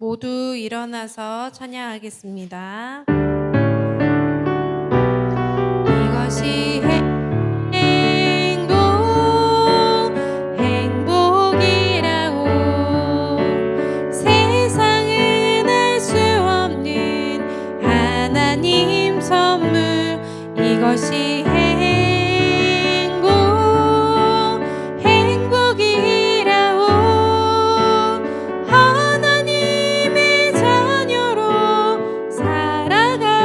모두 일어나서 찬양하겠습니다. 이것이 행복, 행복이라고 세상은 알 수 없는 하나님 선물. 이것이 행복, 행복이라고 하나님의 자녀로 살아가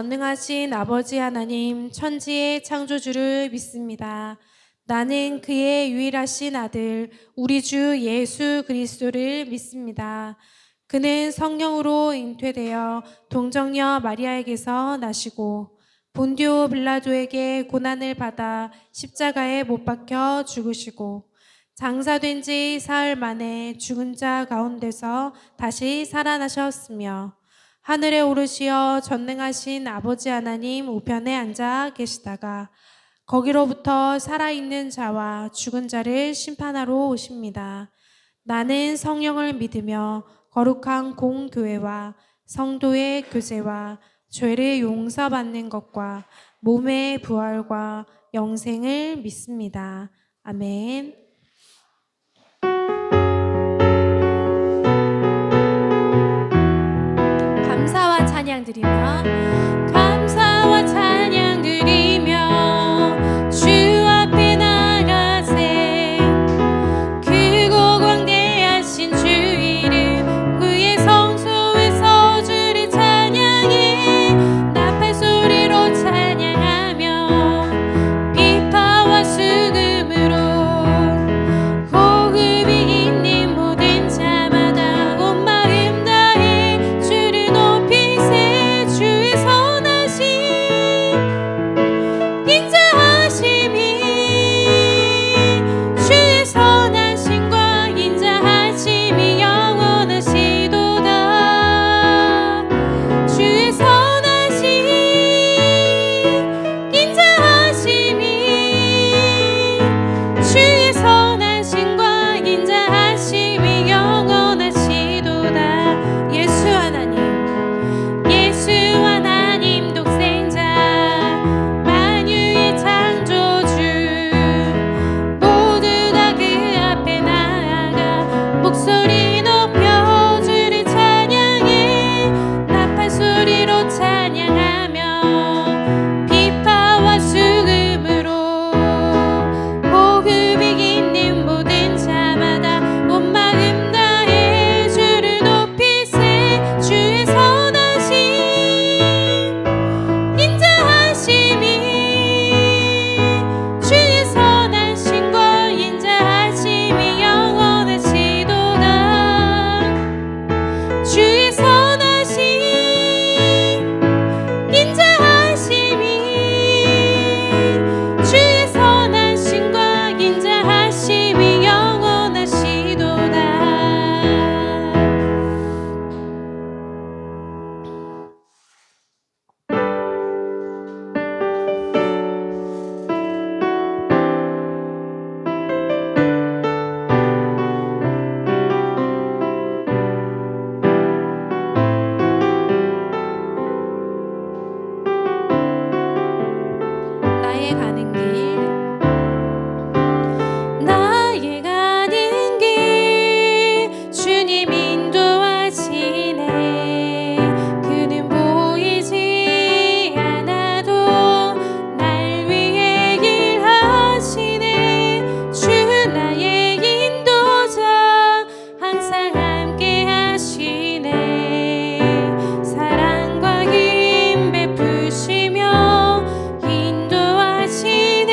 전능하신 아버지 하나님, 천지의 창조주를 믿습니다. 나는 그의 유일하신 아들, 우리 주 예수 그리스도를 믿습니다. 그는 성령으로 잉태되어 동정녀 마리아에게서 나시고 본디오 빌라도에게 고난을 받아 십자가에 못 박혀 죽으시고 장사된 지 사흘 만에 죽은 자 가운데서 다시 살아나셨으며 하늘에 오르시어 전능하신 아버지 하나님 우편에 앉아 계시다가 거기로부터 살아있는 자와 죽은 자를 심판하러 오십니다. 나는 성령을 믿으며 거룩한 공교회와 성도의 교제와 죄를 용서받는 것과 몸의 부활과 영생을 믿습니다. 아멘. 감사와 찬양 드리며 감사와 찬양 드리며 주 앞에 나가세 크고 광대하신 주 이름 그의 성소에서 주를 찬양해 나팔 소리로 찬양하며 비파와 수금으로 호흡이 있는 모든 자마다 온 마음 다해 주를 높이세 주의 선하심 인자하심이 주의 선하심과 인자하심이 영원하시도다 주의 선하심 인자하심이 주의 선하심과 인자하심이 영원하시도다. 예수 하나님 독생자 만유의 창조주 모두가 그 앞에 나아가 목소리 높여 주를 찬양해 나팔 소리로 찬양하며 비파와 수금으로 호흡이 있는 모든 자마다 온 마음 다해 주를 높이세 주의 선하심 인자하심이 주의 선하심과 인자하심이 영원하시도다 주의 선하심 인자하심이 주의 선하심과 인자하심이 영원하시도다. 나의 가는 길 주님 인도하시네 그는 보이지 않아도 날 위해 일하시네 주 나의 인도자 항상 함께 하시네 사랑과 힘 베푸시며 인도하시네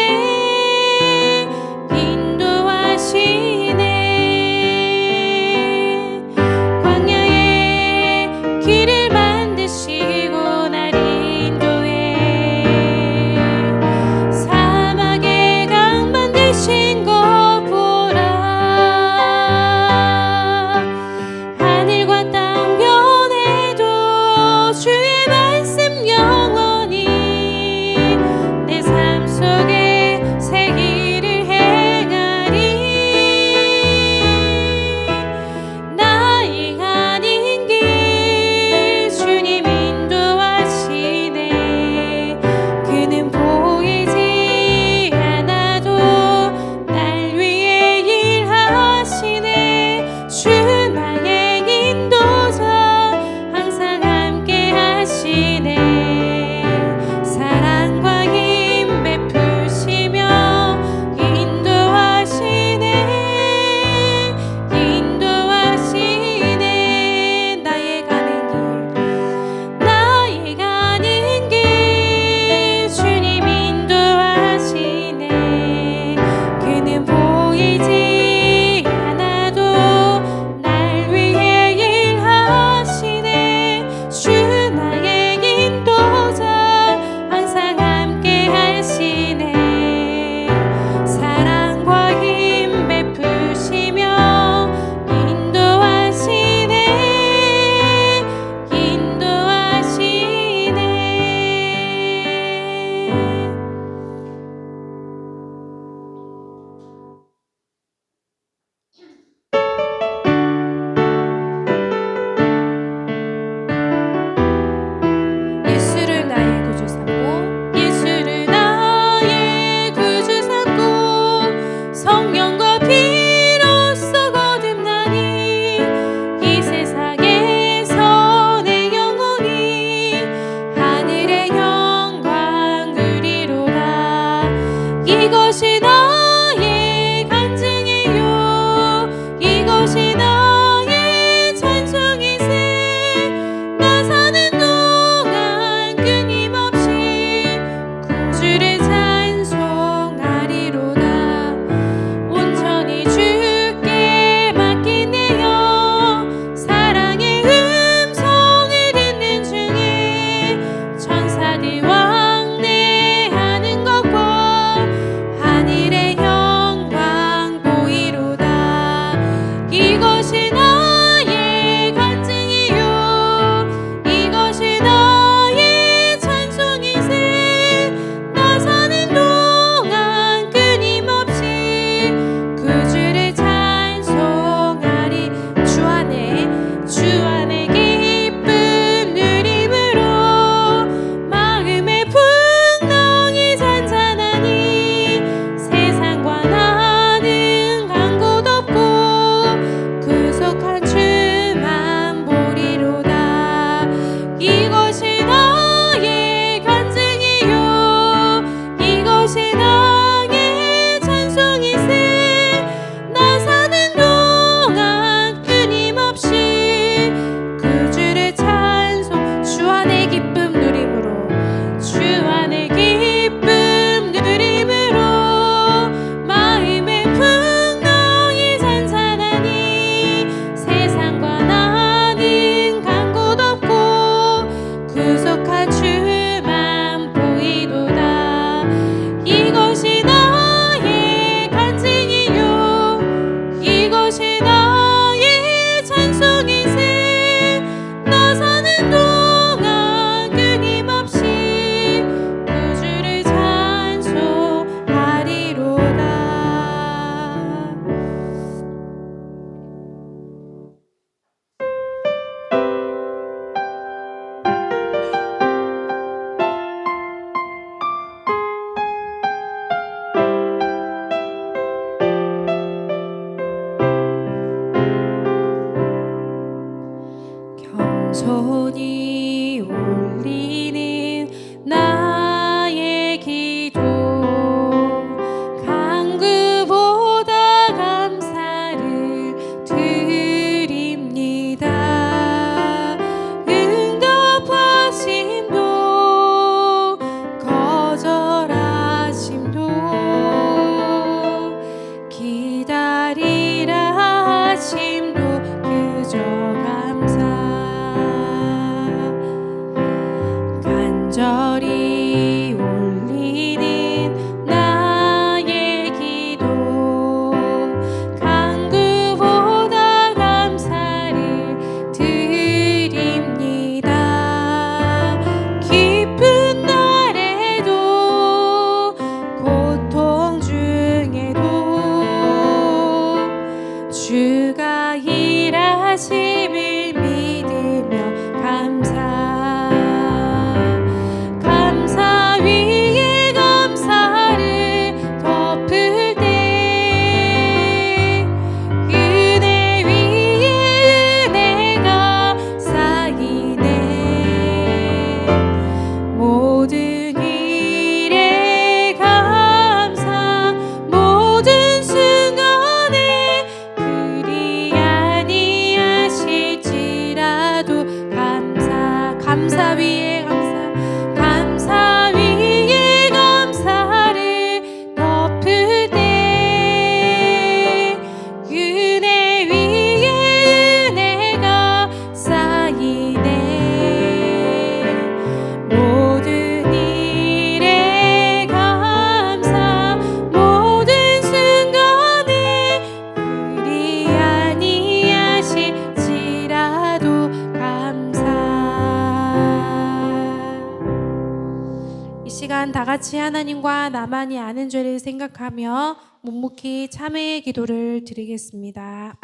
같이 하나님과 나만이 아는 죄를 생각하며 묵묵히 참회의 기도를 드리겠습니다.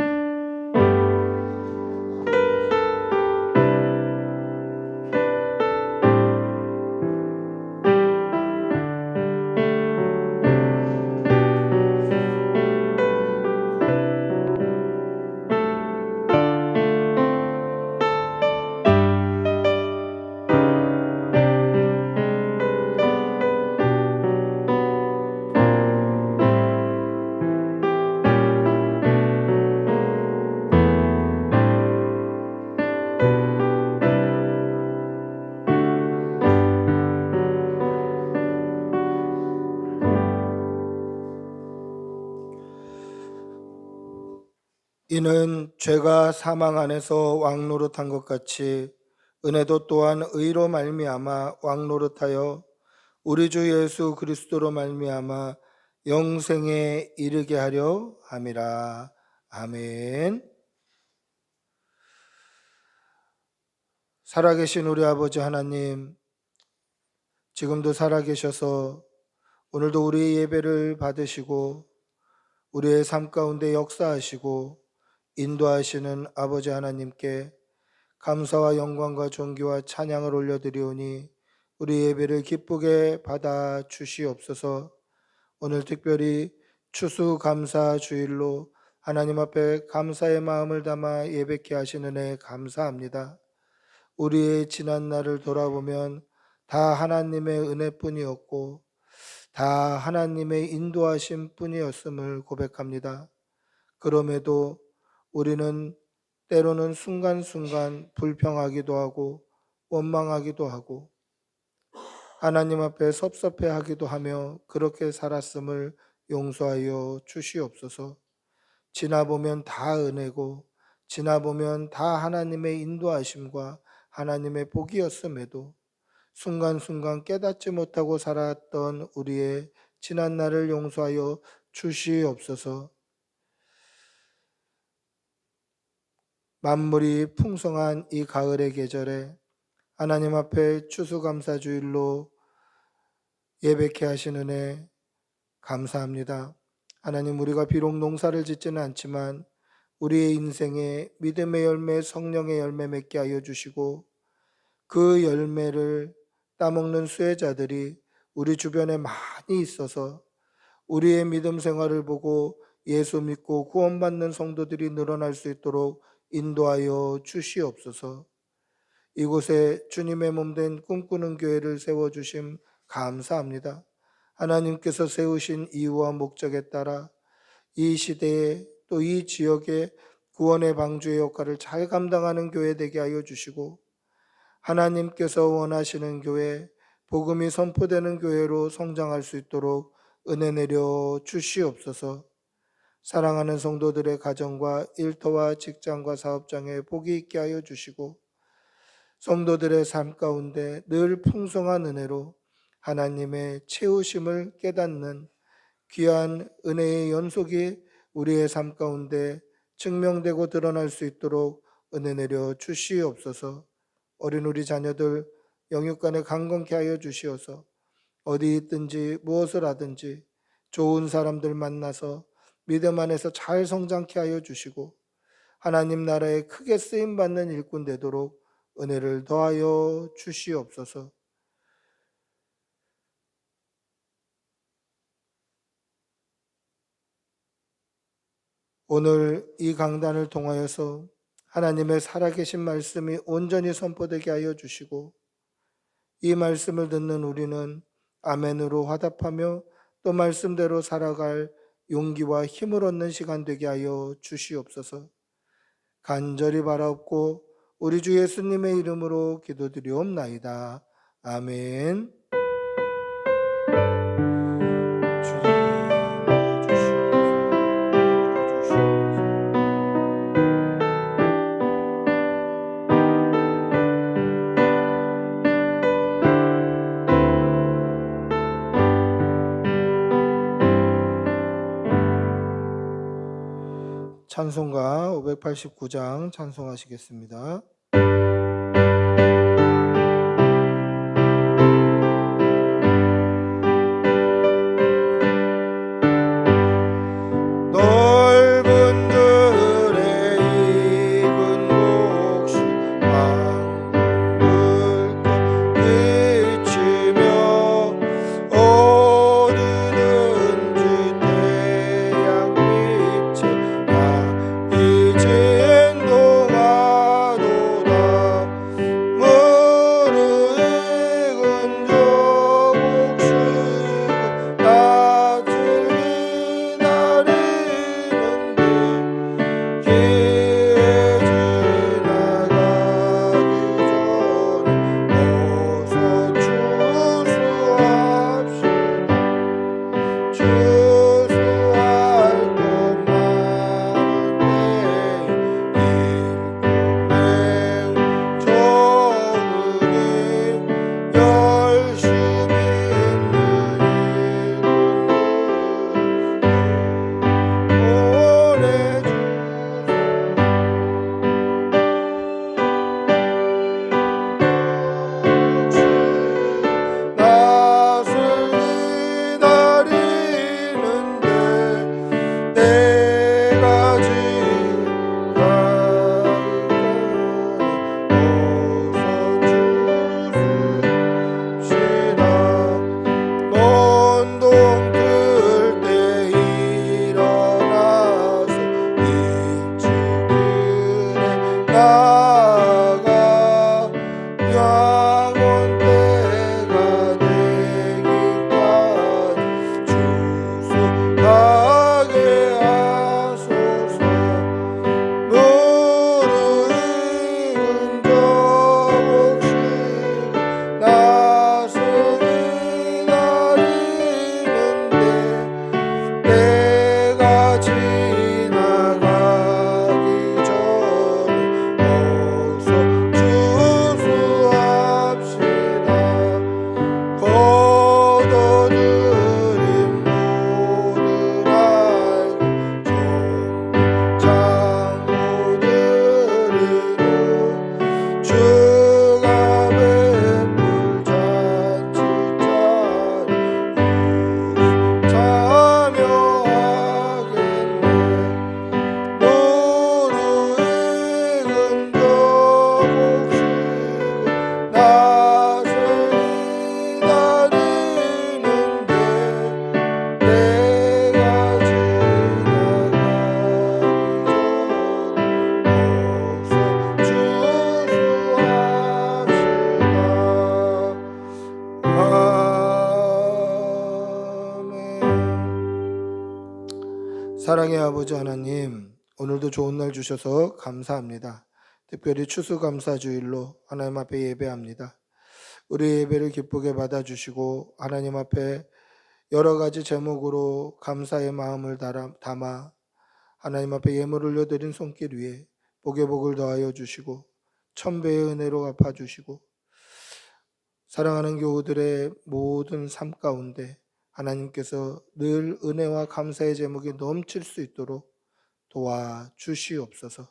이는 죄가 사망 안에서 왕노릇한 것 같이 은혜도 또한 의로 말미암아 왕노릇하여 우리 주 예수 그리스도로 말미암아 영생에 이르게 하려 함이라. 아멘. 살아계신 우리 아버지 하나님, 지금도 살아계셔서 오늘도 우리의 예배를 받으시고 우리의 삶 가운데 역사하시고 인도하시는 아버지 하나님께 감사와 영광과 존귀와 찬양을 올려드리오니 우리 예배를 기쁘게 받아 주시옵소서. 오늘 특별히 추수감사 주일로 하나님 앞에 감사의 마음을 담아 예배케 하시는 은혜 감사합니다. 우리의 지난 날을 돌아보면 다 하나님의 은혜뿐이었고 다 하나님의 인도하심 뿐이었음을 고백합니다. 그럼에도 우리는 때로는 순간순간 불평하기도 하고 원망하기도 하고 하나님 앞에 섭섭해하기도 하며 그렇게 살았음을 용서하여 주시옵소서. 지나보면 다 은혜고 지나보면 다 하나님의 인도하심과 하나님의 복이었음에도 순간순간 깨닫지 못하고 살았던 우리의 지난 날을 용서하여 주시옵소서. 만물이 풍성한 이 가을의 계절에 하나님 앞에 추수감사주일로 예배케 하시는 은혜 감사합니다. 하나님, 우리가 비록 농사를 짓지는 않지만 우리의 인생에 믿음의 열매, 성령의 열매 맺게 하여 주시고 그 열매를 따먹는 수혜자들이 우리 주변에 많이 있어서 우리의 믿음 생활을 보고 예수 믿고 구원받는 성도들이 늘어날 수 있도록 인도하여 주시옵소서. 이곳에 주님의 몸된 꿈꾸는 교회를 세워주심 감사합니다. 하나님께서 세우신 이유와 목적에 따라 이 시대에 또 이 지역의 구원의 방주의 역할을 잘 감당하는 교회 되게 하여 주시고 하나님께서 원하시는 교회, 복음이 선포되는 교회로 성장할 수 있도록 은혜 내려 주시옵소서. 사랑하는 성도들의 가정과 일터와 직장과 사업장에 복이 있게 하여 주시고 성도들의 삶 가운데 늘 풍성한 은혜로 하나님의 채우심을 깨닫는 귀한 은혜의 연속이 우리의 삶 가운데 증명되고 드러날 수 있도록 은혜 내려 주시옵소서. 어린 우리 자녀들 영육간에 강건케 하여 주시어서 어디 있든지 무엇을 하든지 좋은 사람들 만나서 믿음 안에서 잘 성장케 하여 주시고 하나님 나라에 크게 쓰임받는 일꾼 되도록 은혜를 더하여 주시옵소서. 오늘 이 강단을 통하여서 하나님의 살아계신 말씀이 온전히 선포되게 하여 주시고 이 말씀을 듣는 우리는 아멘으로 화답하며 또 말씀대로 살아갈 용기와 힘을 얻는 시간 되게 하여 주시옵소서. 간절히 바라옵고 우리 주 예수님의 이름으로 기도드리옵나이다. 아멘. 찬송가 589장 찬송하시겠습니다. 사랑의 아버지 하나님, 오늘도 좋은 날 주셔서 감사합니다. 특별히 추수감사주일로 하나님 앞에 예배합니다. 우리 예배를 기쁘게 받아주시고 하나님 앞에 여러 가지 제목으로 감사의 마음을 담아 하나님 앞에 예물을 올려드린 손길 위에 복의 복을 더하여 주시고 천배의 은혜로 갚아주시고 사랑하는 교우들의 모든 삶 가운데 하나님께서 늘 은혜와 감사의 제목이 넘칠 수 있도록 도와주시옵소서.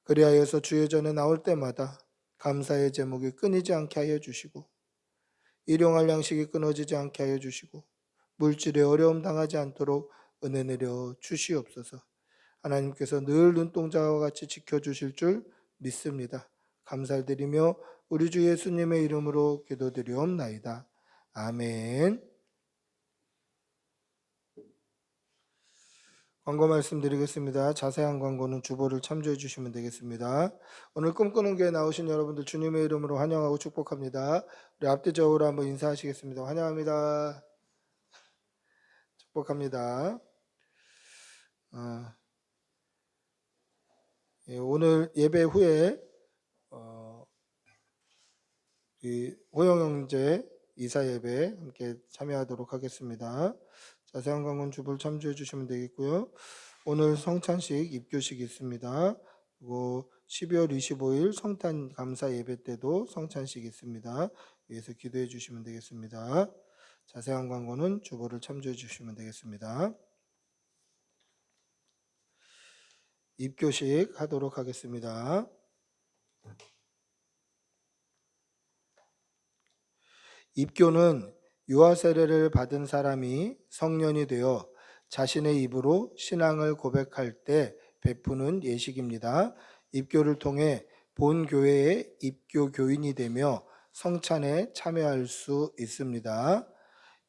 그리하여서 주의 전에 나올 때마다 감사의 제목이 끊이지 않게 하여 주시고 일용할 양식이 끊어지지 않게 하여 주시고 물질에 어려움 당하지 않도록 은혜 내려 주시옵소서. 하나님께서 늘 눈동자와 같이 지켜주실 줄 믿습니다. 감사드리며 우리 주 예수님의 이름으로 기도드리옵나이다. 아멘. 광고 말씀드리겠습니다. 자세한 광고는 주보를 참조해 주시면 되겠습니다. 오늘 꿈꾸는 교회 나오신 여러분들 주님의 이름으로 환영하고 축복합니다. 우리 앞뒤적으로 한번 인사하시겠습니다. 환영합니다. 축복합니다. 오늘 예배 후에 이 호영 형제 이사 예배 함께 참여하도록 하겠습니다. 자세한 광고는 주보를 참조해 주시면 되겠고요. 오늘 성찬식 입교식이 있습니다. 그리고 12월 25일 성탄 감사 예배 때도 성찬식이 있습니다. 위에서 기도해 주시면 되겠습니다. 자세한 광고는 주보를 참조해 주시면 되겠습니다. 입교식 하도록 하겠습니다. 입교는 유아 세례를 받은 사람이 성년이 되어 자신의 입으로 신앙을 고백할 때 베푸는 예식입니다. 입교를 통해 본 교회의 입교 교인이 되며 성찬에 참여할 수 있습니다.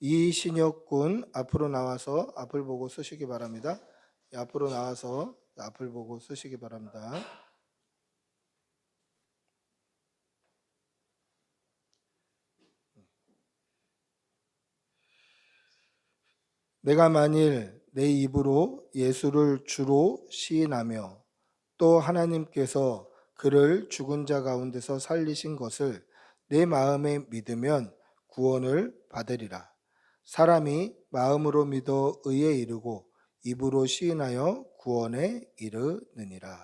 이신혁 군 앞으로 나와서 앞을 보고 쓰시기 바랍니다. 앞으로 나와서 앞을 보고 쓰시기 바랍니다. 내가 만일 내 입으로 예수를 주로 시인하며 또 하나님께서 그를 죽은 자 가운데서 살리신 것을 내 마음에 믿으면 구원을 받으리라. 사람이 마음으로 믿어 의에 이르고 입으로 시인하여 구원에 이르느니라.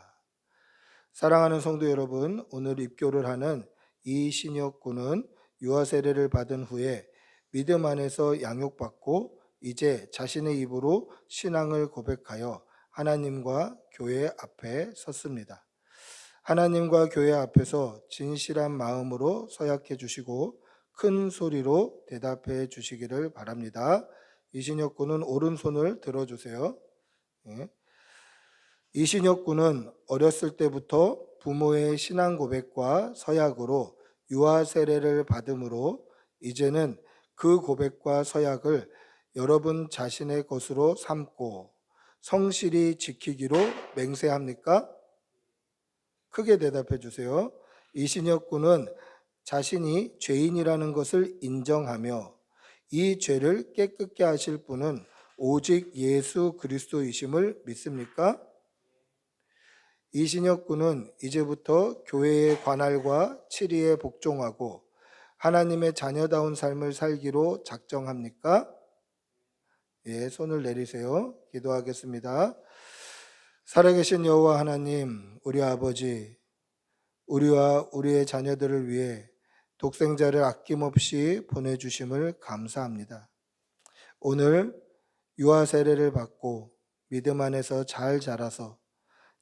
사랑하는 성도 여러분, 오늘 입교를 하는 이신혁 군은 유아 세례를 받은 후에 믿음 안에서 양육받고 이제 자신의 입으로 신앙을 고백하여 하나님과 교회 앞에 섰습니다. 하나님과 교회 앞에서 진실한 마음으로 서약해 주시고 큰 소리로 대답해 주시기를 바랍니다. 이신혁 군은 오른손을 들어주세요. 이신혁 군은 어렸을 때부터 부모의 신앙 고백과 서약으로 유아 세례를 받음으로 이제는 그 고백과 서약을 여러분 자신의 것으로 삼고 성실히 지키기로 맹세합니까? 크게 대답해 주세요. 이신혁 군은 자신이 죄인이라는 것을 인정하며 이 죄를 깨끗게 하실 분은 오직 예수 그리스도이심을 믿습니까? 이신혁 군은 이제부터 교회의 관할과 치리에 복종하고 하나님의 자녀다운 삶을 살기로 작정합니까? 예, 손을 내리세요. 기도하겠습니다. 살아계신 여호와 하나님, 우리 아버지, 우리와 우리의 자녀들을 위해 독생자를 아낌없이 보내주심을 감사합니다. 오늘 유아 세례를 받고 믿음 안에서 잘 자라서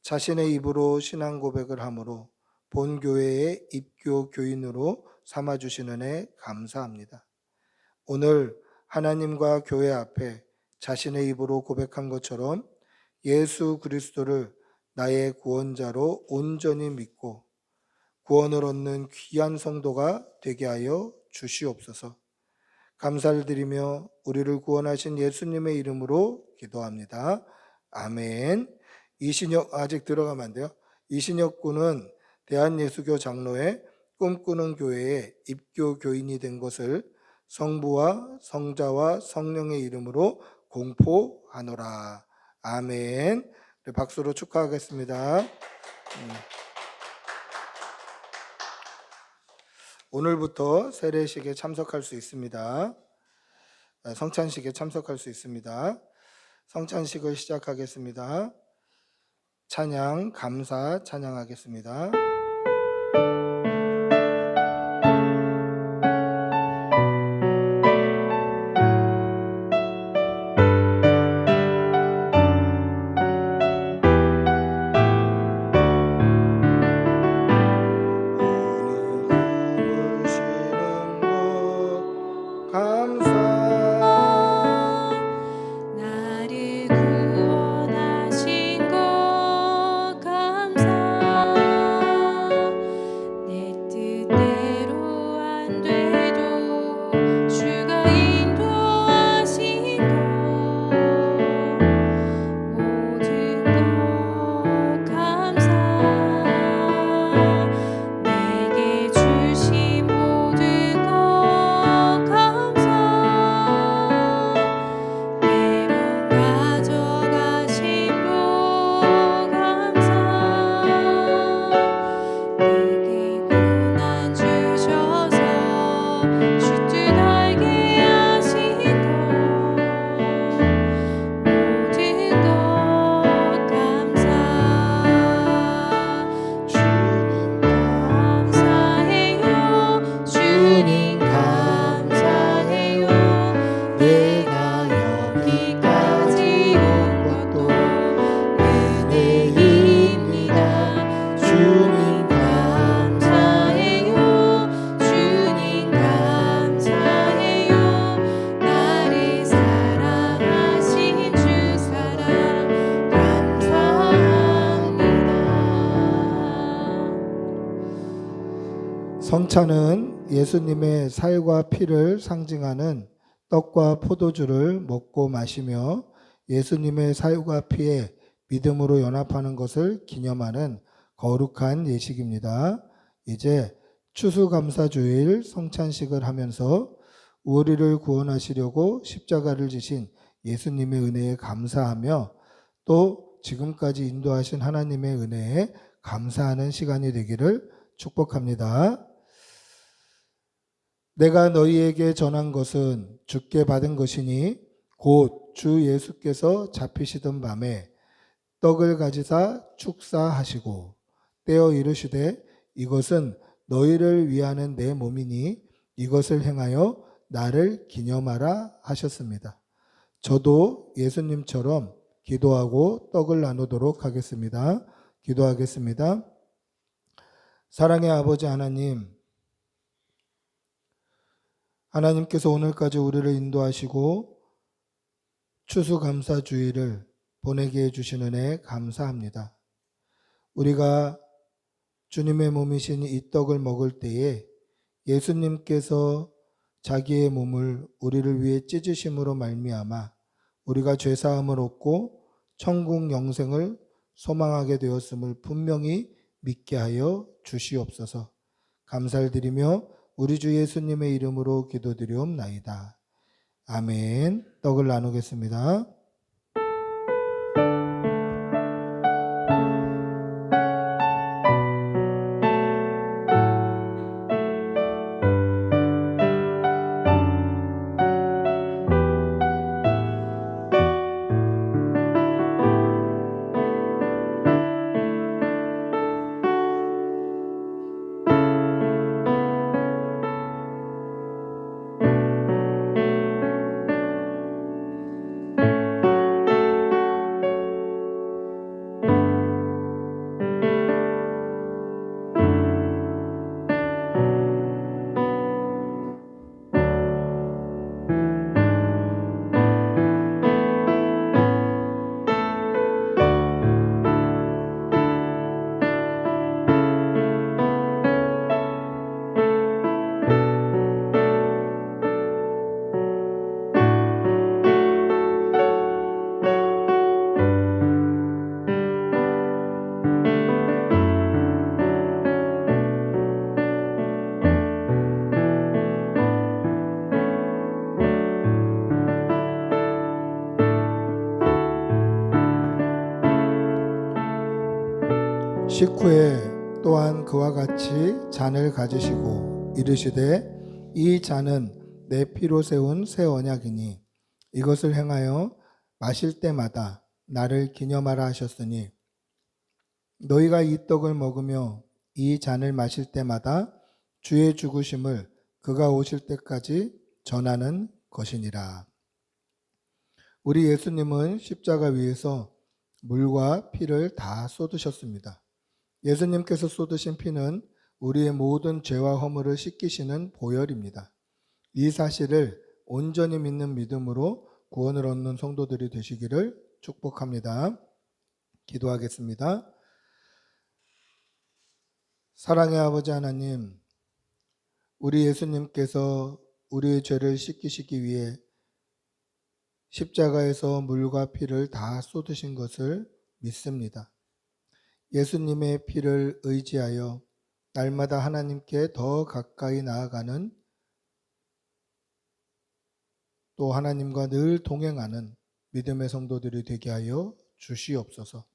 자신의 입으로 신앙 고백을 함으로 본 교회의 입교 교인으로 삼아주시는 애 감사합니다. 오늘 하나님과 교회 앞에 자신의 입으로 고백한 것처럼 예수 그리스도를 나의 구원자로 온전히 믿고 구원을 얻는 귀한 성도가 되게 하여 주시옵소서. 감사를 드리며 우리를 구원하신 예수님의 이름으로 기도합니다. 아멘. 이신혁, 아직 들어가면 안 돼요. 이신혁 군은 대한예수교 장로회 꿈꾸는 교회의 입교 교인이 된 것을 성부와 성자와 성령의 이름으로 공포하노라. 아멘. 네, 박수로 축하하겠습니다. 오늘부터 세례식에 참석할 수 있습니다. 성찬식에 참석할 수 있습니다. 성찬식을 시작하겠습니다. 찬양, 감사 찬양하겠습니다. 나를 구원하신 것 감사. 내 뜻대로 안 돼도 주가 인도하신 것 모든 것 감사. 내게 주신 모든 것 감사. 때론 가져가신 복 감사. 내게 고난 주셔서 주 뜻 알게 하신 것 모든 것 감사. 주님 감사해요. 내가 여기까지 온 것도 은혜입니다. 주님 감사해요. 주님 감사해요. 나를 사랑하신 주 사랑 감사합니다. 성찬은 예수님의 살과 피를 상징하는 떡과 포도주를 먹고 마시며 예수님의 살과 피에 믿음으로 연합하는 것을 기념하는 거룩한 예식입니다. 이제 추수감사주일 성찬식을 하면서 우리를 구원하시려고 십자가를 지신 예수님의 은혜에 감사하며 또 지금까지 인도하신 하나님의 은혜에 감사하는 시간이 되기를 축복합니다. 내가 너희에게 전한 것은 주께 받은 것이니 곧 주 예수께서 잡히시던 밤에 떡을 가지사 축사하시고 떼어 이르시되 이것은 너희를 위하는 내 몸이니 이것을 행하여 나를 기념하라 하셨습니다. 저도 예수님처럼 기도하고 떡을 나누도록 하겠습니다. 기도하겠습니다. 사랑의 아버지 하나님, 하나님께서 오늘까지 우리를 인도하시고 추수감사주의를 보내게 해주신 은혜에 감사합니다. 우리가 주님의 몸이신 이 떡을 먹을 때에 예수님께서 자기의 몸을 우리를 위해 찢으심으로 말미암아 우리가 죄사함을 얻고 천국 영생을 소망하게 되었음을 분명히 믿게 하여 주시옵소서. 감사를 드리며 우리 주 예수님의 이름으로 기도드리옵나이다. 아멘. 떡을 나누겠습니다. 식후에 또한 그와 같이 잔을 가지시고 이르시되 이 잔은 내 피로 세운 새 언약이니 이것을 행하여 마실 때마다 나를 기념하라 하셨으니 너희가 이 떡을 먹으며 이 잔을 마실 때마다 주의 죽으심을 그가 오실 때까지 전하는 것이니라. 우리 예수님은 십자가 위에서 물과 피를 다 쏟으셨습니다. 예수님께서 쏟으신 피는 우리의 모든 죄와 허물을 씻기시는 보혈입니다. 이 사실을 온전히 믿는 믿음으로 구원을 얻는 성도들이 되시기를 축복합니다. 기도하겠습니다. 사랑의 아버지 하나님, 우리 예수님께서 우리의 죄를 씻기시기 위해 십자가에서 물과 피를 다 쏟으신 것을 믿습니다. 예수님의 피를 의지하여 날마다 하나님께 더 가까이 나아가는, 또 하나님과 늘 동행하는 믿음의 성도들이 되게 하여 주시옵소서.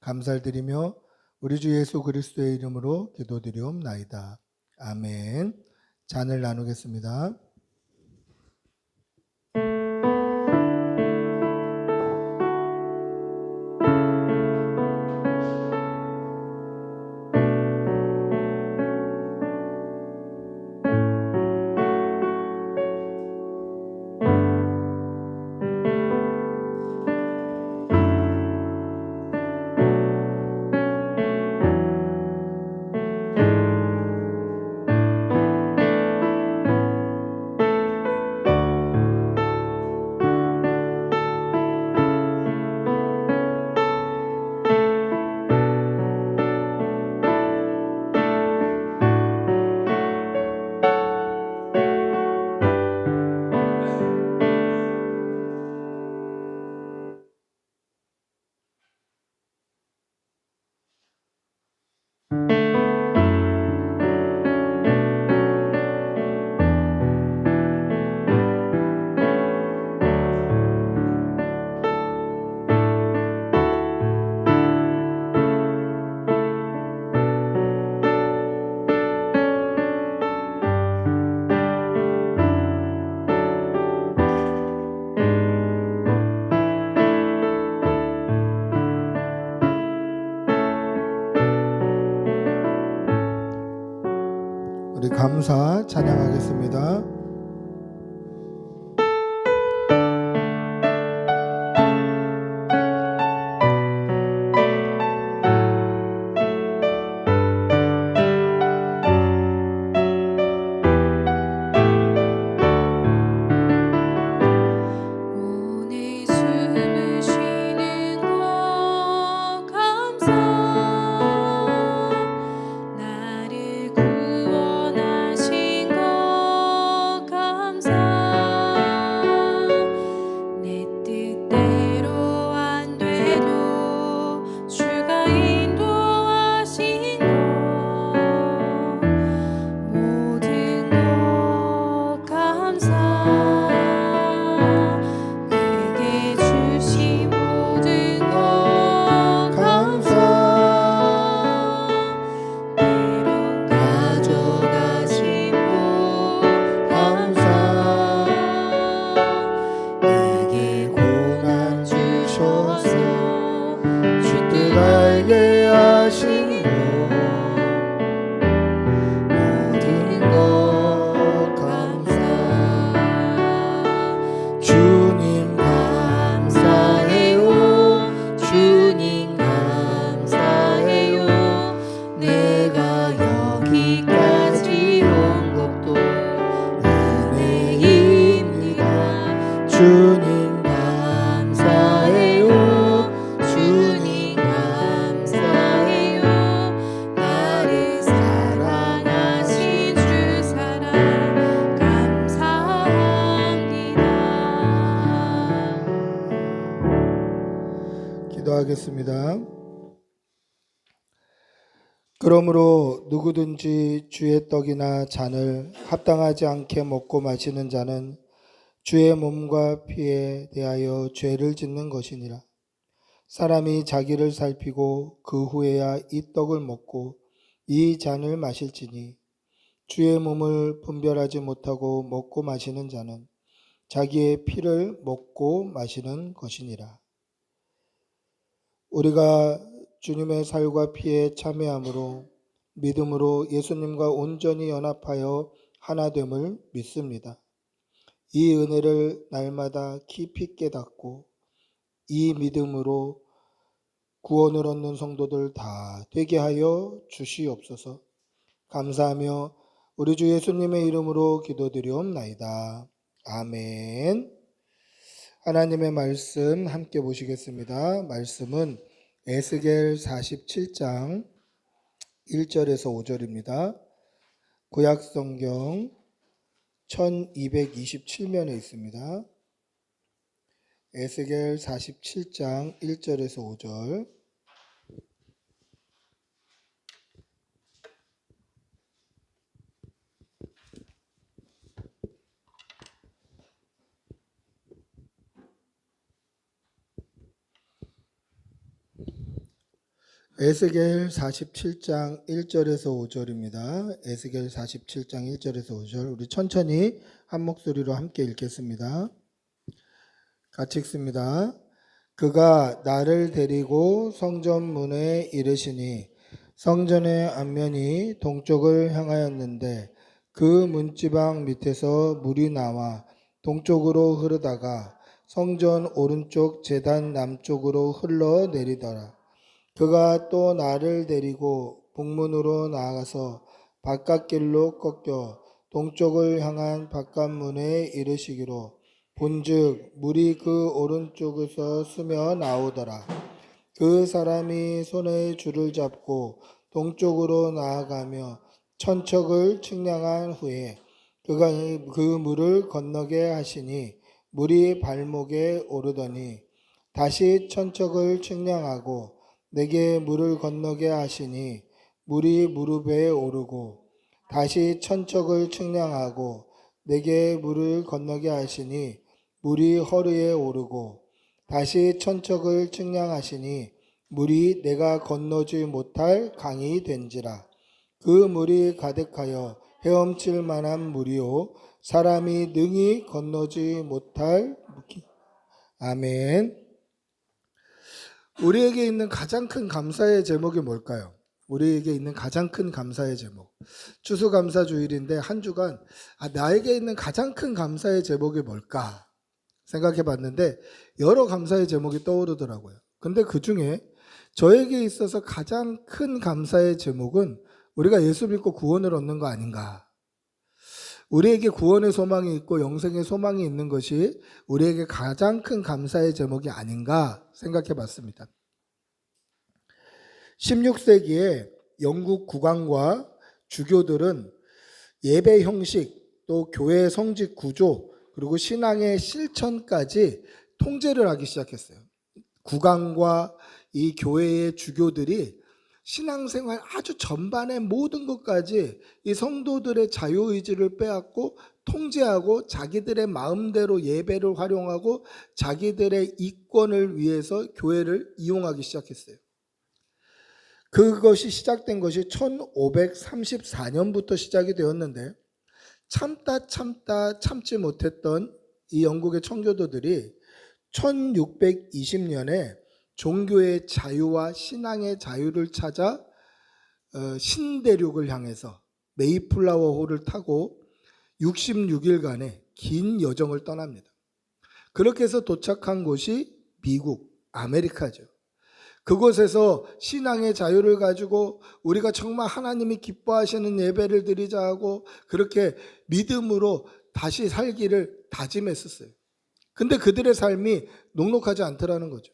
감사를 드리며 우리 주 예수 그리스도의 이름으로 기도드리옵나이다. 아멘. 잔을 나누겠습니다. 우리 감사 찬양하겠습니다. 오늘 숨을 쉬는 것 감사 나를 구원하신 것 감사 내 뜻대로 안 돼도 주가 인도하신 것 모든 것 감사 내게 주신 모든 것 감사 때론 가져가신 것 감사 내게 고난 주셔서 주 뜻 알게 하신 것 모든 것 감사 주님 감사해요 주님 감사해요 내가 여기까지 온 것도 은혜입니다 주님 감사해요 주님 감사해요 나를 사랑하신 주 사랑 감사합니다. 기도하겠습니다. 그러므로 누구든지 주의 떡이나 잔을 합당하지 않게 먹고 마시는 자는 주의 몸과 피에 대하여 죄를 짓는 것이니라. 사람이 자기를 살피고 그 후에야 이 떡을 먹고 이 잔을 마실지니 주의 몸을 분별하지 못하고 먹고 마시는 자는 자기의 피를 먹고 마시는 것이니라. 우리가 주님의 살과 피에 참여함으로 믿음으로 예수님과 온전히 연합하여 하나됨을 믿습니다. 이 은혜를 날마다 깊이 깨닫고 이 믿음으로 구원을 얻는 성도들 다 되게 하여 주시옵소서. 감사하며 우리 주 예수님의 이름으로 기도드리옵나이다. 아멘. 하나님의 말씀 함께 보시겠습니다. 말씀은 에스겔 47장 1절에서 5절입니다. 구약성경 1227면에 있습니다. 에스겔 47장 1절에서 5절. 에스겔 47장 1절에서 5절입니다. 에스겔 47장 1절에서 5절. 우리 천천히 한 목소리로 함께 읽겠습니다. 같이 읽습니다. 그가 나를 데리고 성전 문에 이르시니 성전의 앞면이 동쪽을 향하였는데 그 문지방 밑에서 물이 나와 동쪽으로 흐르다가 성전 오른쪽 제단 남쪽으로 흘러내리더라. 그가 또 나를 데리고 북문으로 나아가서 바깥길로 꺾여 동쪽을 향한 바깥문에 이르시기로 본즉 물이 그 오른쪽에서 스며 나오더라. 그 사람이 손에 줄을 잡고 동쪽으로 나아가며 천척을 측량한 후에 그가 그 물을 건너게 하시니 물이 발목에 오르더니 다시 천척을 측량하고 내게 물을 건너게 하시니 물이 무릎에 오르고 다시 천척을 측량하고 내게 물을 건너게 하시니 물이 허리에 오르고 다시 천척을 측량하시니 물이 내가 건너지 못할 강이 된지라. 그 물이 가득하여 헤엄칠 만한 물이요 사람이 능히 건너지 못할 아멘. 우리에게 있는 가장 큰 감사의 제목이 뭘까요? 우리에게 있는 가장 큰 감사의 제목. 추수감사주일인데 한 주간 나에게 있는 가장 큰 감사의 제목이 뭘까 생각해 봤는데 여러 감사의 제목이 떠오르더라고요. 근데 그 중에 저에게 있어서 가장 큰 감사의 제목은 우리가 예수 믿고 구원을 얻는 거 아닌가. 우리에게 구원의 소망이 있고 영생의 소망이 있는 것이 우리에게 가장 큰 감사의 제목이 아닌가 생각해 봤습니다. 16세기에 영국 국왕과 주교들은 예배 형식, 또 교회의 성직 구조, 그리고 신앙의 실천까지 통제를 하기 시작했어요. 국왕과 이 교회의 주교들이 신앙생활 아주 전반의 모든 것까지 이 성도들의 자유의지를 빼앗고 통제하고 자기들의 마음대로 예배를 활용하고 자기들의 이권을 위해서 교회를 이용하기 시작했어요. 그것이 시작된 것이 1534년부터 시작이 되었는데 참다 참지 못했던 이 영국의 청교도들이 1620년에 종교의 자유와 신앙의 자유를 찾아 신대륙을 향해서 메이플라워호를 타고 66일간의 긴 여정을 떠납니다. 그렇게 해서 도착한 곳이 미국, 아메리카죠. 그곳에서 신앙의 자유를 가지고 우리가 정말 하나님이 기뻐하시는 예배를 드리자 하고 그렇게 믿음으로 다시 살기를 다짐했었어요. 근데 그들의 삶이 녹록하지 않더라는 거죠.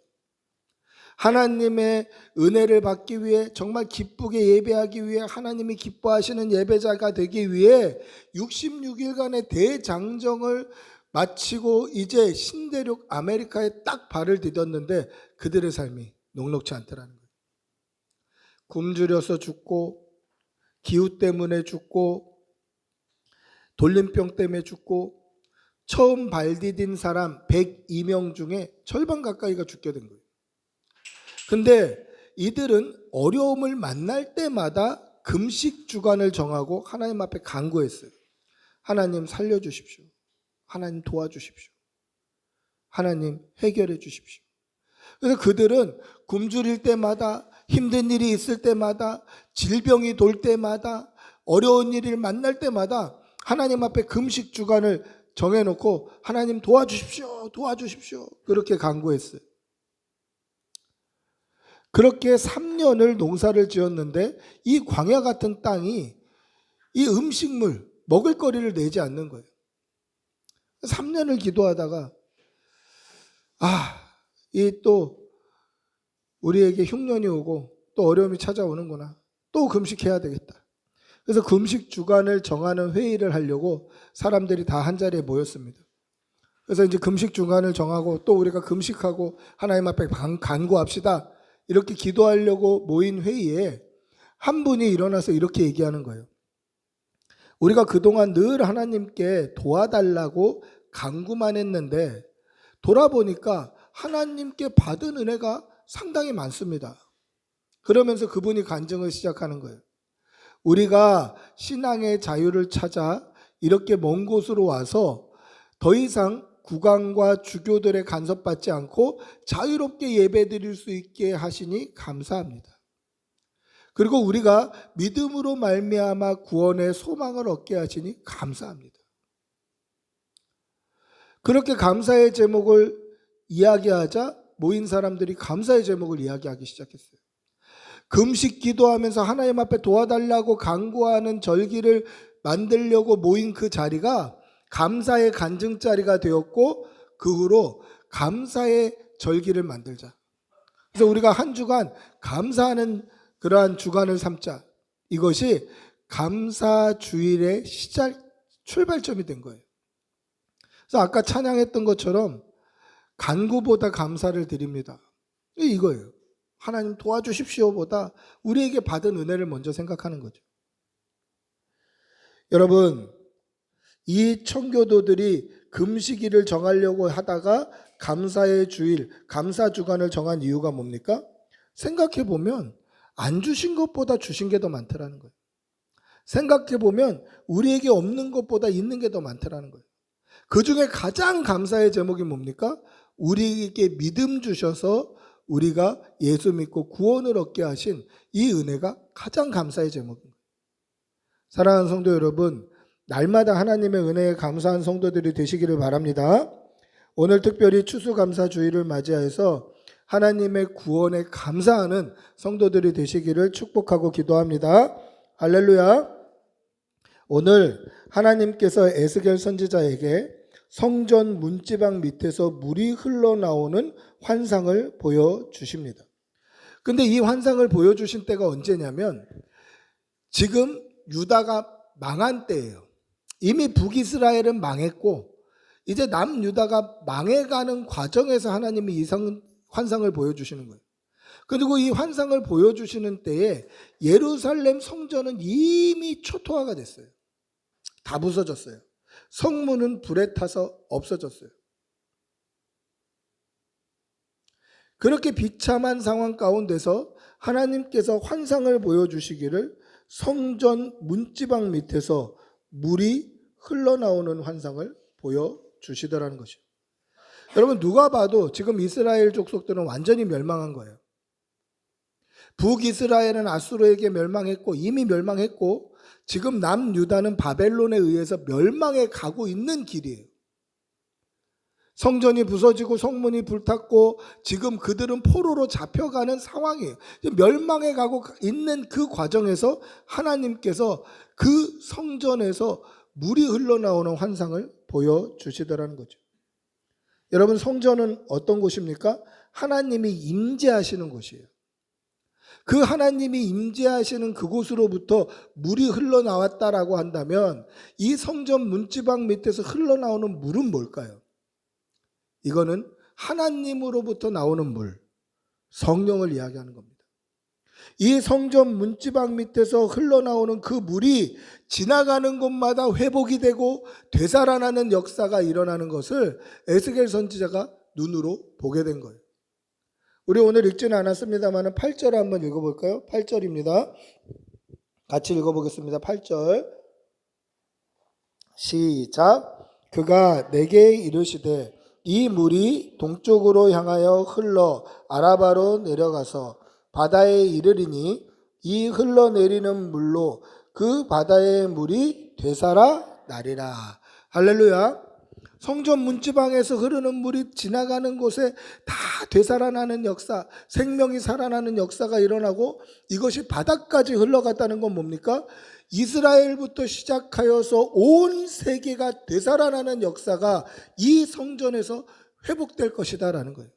하나님의 은혜를 받기 위해 정말 기쁘게 예배하기 위해 하나님이 기뻐하시는 예배자가 되기 위해 66일간의 대장정을 마치고 이제 신대륙 아메리카에 딱 발을 디뎠는데 그들의 삶이 녹록지 않더라는 거예요. 굶주려서 죽고 기후 때문에 죽고 돌림병 때문에 죽고 처음 발 디딘 사람 102명 중에 절반 가까이가 죽게 된 거예요. 근데 이들은 어려움을 만날 때마다 금식 주간을 정하고 하나님 앞에 간구했어요. 하나님 살려주십시오. 하나님 도와주십시오. 하나님 해결해 주십시오. 그래서 그들은 굶주릴 때마다, 힘든 일이 있을 때마다, 질병이 돌 때마다, 어려운 일을 만날 때마다 하나님 앞에 금식 주간을 정해놓고 하나님 도와주십시오, 도와주십시오, 그렇게 간구했어요. 그렇게 3년을 농사를 지었는데 이 광야 같은 땅이 이 음식물, 먹을거리를 내지 않는 거예요. 3년을 기도하다가 이 또 우리에게 흉년이 오고 또 어려움이 찾아오는구나. 또 금식해야 되겠다. 그래서 금식 주간을 정하는 회의를 하려고 사람들이 다 한자리에 모였습니다. 그래서 이제 금식 주간을 정하고 또 우리가 금식하고 하나님 앞에 간구합시다. 이렇게 기도하려고 모인 회의에 한 분이 일어나서 이렇게 얘기하는 거예요. 우리가 그동안 늘 하나님께 도와달라고 간구만 했는데 돌아보니까 하나님께 받은 은혜가 상당히 많습니다. 그러면서 그분이 간증을 시작하는 거예요. 우리가 신앙의 자유를 찾아 이렇게 먼 곳으로 와서 더 이상 국왕과 주교들의 간섭받지 않고 자유롭게 예배드릴 수 있게 하시니 감사합니다. 그리고 우리가 믿음으로 말미암아 구원의 소망을 얻게 하시니 감사합니다. 그렇게 감사의 제목을 이야기하자 모인 사람들이 감사의 제목을 이야기하기 시작했어요. 금식 기도하면서 하나님 앞에 도와달라고 간구하는 절기를 만들려고 모인 그 자리가 감사의 간증 자리가 되었고 그 후로 감사의 절기를 만들자. 그래서 우리가 한 주간 감사하는 그러한 주간을 삼자. 이것이 감사주일의 출발점이 된 거예요. 그래서 아까 찬양했던 것처럼 간구보다 감사를 드립니다. 이거예요. 하나님 도와주십시오보다 우리에게 받은 은혜를 먼저 생각하는 거죠. 여러분, 이 청교도들이 금식일을 정하려고 하다가 감사의 주일, 감사 주간을 정한 이유가 뭡니까? 생각해 보면 안 주신 것보다 주신 게 더 많더라는 거예요. 생각해 보면 우리에게 없는 것보다 있는 게 더 많더라는 거예요. 그 중에 가장 감사의 제목이 뭡니까? 우리에게 믿음 주셔서 우리가 예수 믿고 구원을 얻게 하신 이 은혜가 가장 감사의 제목입니다. 사랑하는 성도 여러분, 날마다 하나님의 은혜에 감사한 성도들이 되시기를 바랍니다. 오늘 특별히 추수감사주일을 맞이해서 하나님의 구원에 감사하는 성도들이 되시기를 축복하고 기도합니다. 할렐루야. 오늘 하나님께서 에스겔 선지자에게 성전 문지방 밑에서 물이 흘러나오는 환상을 보여주십니다. 근데 이 환상을 보여주신 때가 언제냐면 지금 유다가 망한 때예요. 이미 북이스라엘은 망했고 이제 남유다가 망해가는 과정에서 하나님이 이 환상을 보여주시는 거예요. 그리고 이 환상을 보여주시는 때에 예루살렘 성전은 이미 초토화가 됐어요. 다 부서졌어요. 성문은 불에 타서 없어졌어요. 그렇게 비참한 상황 가운데서 하나님께서 환상을 보여주시기를 성전 문지방 밑에서 물이 흘러나오는 환상을 보여주시더라는 것이죠. 여러분, 누가 봐도 지금 이스라엘 족속들은 완전히 멸망한 거예요. 북이스라엘은 아수르에게 멸망했고 이미 멸망했고 지금 남유다는 바벨론에 의해서 멸망해 가고 있는 길이에요. 성전이 부서지고 성문이 불탔고 지금 그들은 포로로 잡혀가는 상황이에요. 멸망해 가고 있는 그 과정에서 하나님께서 그 성전에서 물이 흘러나오는 환상을 보여주시더라는 거죠. 여러분, 성전은 어떤 곳입니까? 하나님이 임재하시는 곳이에요. 그 하나님이 임재하시는 그곳으로부터 물이 흘러나왔다라고 한다면 이 성전 문지방 밑에서 흘러나오는 물은 뭘까요? 이거는 하나님으로부터 나오는 물, 성령을 이야기하는 겁니다. 이 성전 문지방 밑에서 흘러나오는 그 물이 지나가는 곳마다 회복이 되고 되살아나는 역사가 일어나는 것을 에스겔 선지자가 눈으로 보게 된 거예요. 우리 오늘 읽지는 않았습니다만 8절 한번 읽어볼까요? 8절입니다. 같이 읽어보겠습니다. 8절 시작. 그가 내게 이르시되 이 물이 동쪽으로 향하여 흘러 아라바로 내려가서 바다에 이르리니 이 흘러내리는 물로 그 바다의 물이 되살아 나리라. 할렐루야. 성전 문지방에서 흐르는 물이 지나가는 곳에 다 되살아나는 역사, 생명이 살아나는 역사가 일어나고 이것이 바다까지 흘러갔다는 건 뭡니까? 이스라엘부터 시작하여서 온 세계가 되살아나는 역사가 이 성전에서 회복될 것이다라는 거예요.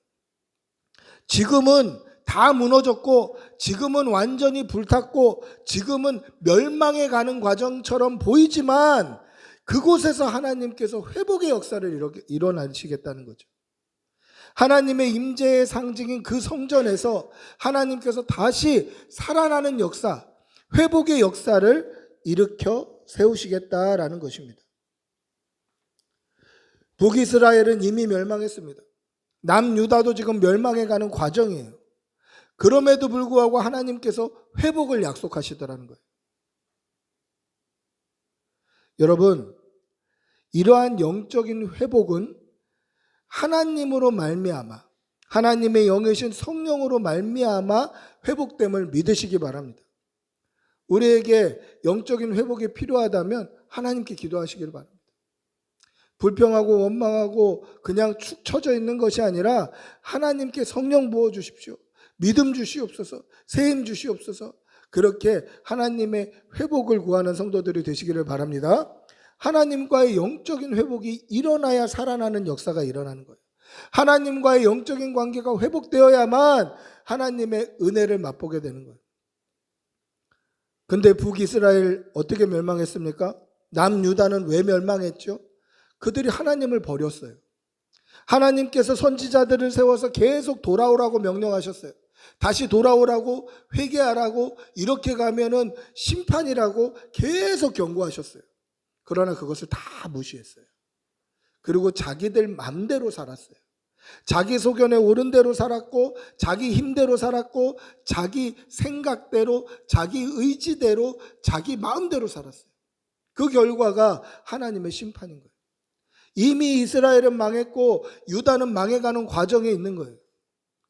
지금은 다 무너졌고 지금은 완전히 불탔고 지금은 멸망해 가는 과정처럼 보이지만 그곳에서 하나님께서 회복의 역사를 일어나시겠다는 거죠. 하나님의 임재의 상징인 그 성전에서 하나님께서 다시 살아나는 역사, 회복의 역사를 일으켜 세우시겠다라는 것입니다. 북이스라엘은 이미 멸망했습니다. 남유다도 지금 멸망해가는 과정이에요. 그럼에도 불구하고 하나님께서 회복을 약속하시더라는 거예요. 여러분, 이러한 영적인 회복은 하나님으로 말미암아, 하나님의 영이신 성령으로 말미암아 회복됨을 믿으시기 바랍니다. 우리에게 영적인 회복이 필요하다면 하나님께 기도하시길 바랍니다. 불평하고 원망하고 그냥 축 처져 있는 것이 아니라 하나님께 성령 부어주십시오. 믿음 주시옵소서, 세임 주시옵소서. 그렇게 하나님의 회복을 구하는 성도들이 되시기를 바랍니다. 하나님과의 영적인 회복이 일어나야 살아나는 역사가 일어나는 거예요. 하나님과의 영적인 관계가 회복되어야만 하나님의 은혜를 맛보게 되는 거예요. 근데 북이스라엘 어떻게 멸망했습니까? 남유다는 왜 멸망했죠? 그들이 하나님을 버렸어요. 하나님께서 선지자들을 세워서 계속 돌아오라고 명령하셨어요. 다시 돌아오라고, 회개하라고, 이렇게 가면은 심판이라고 계속 경고하셨어요. 그러나 그것을 다 무시했어요. 그리고 자기들 맘대로 살았어요. 자기 소견에 옳은 대로 살았고, 자기 힘대로 살았고, 자기 생각대로, 자기 의지대로, 자기 마음대로 살았어요. 그 결과가 하나님의 심판인 거예요. 이미 이스라엘은 망했고 유다는 망해가는 과정에 있는 거예요.